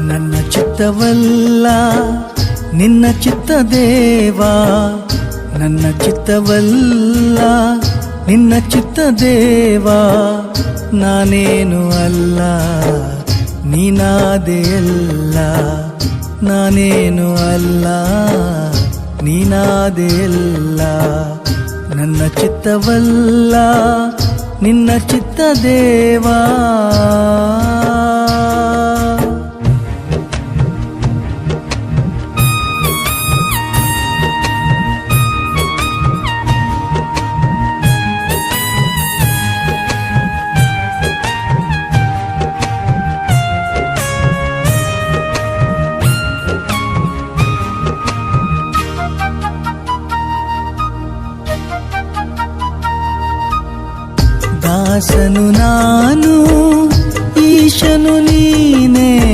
ನನ್ನ ಚಿತ್ತವಲ್ಲ ನಿನ್ನ ಚಿತ್ತ ದೇವಾ, ನನ್ನ ಚಿತ್ತವಲ್ಲ ನಿನ್ನ ಚಿತ್ತ ದೇವಾ. ನಾನೇನು ಅಲ್ಲ ನೀನಾದೆಯಲ್ಲ, ನಾನೇನು ಅಲ್ಲ ನೀನಾದೆಯಲ್ಲ. ನನ್ನ ಚಿತ್ತವಲ್ಲ ನಿನ್ನ ಚಿತ್ತ ದೇವಾ. ದಾಸನು ನಾನು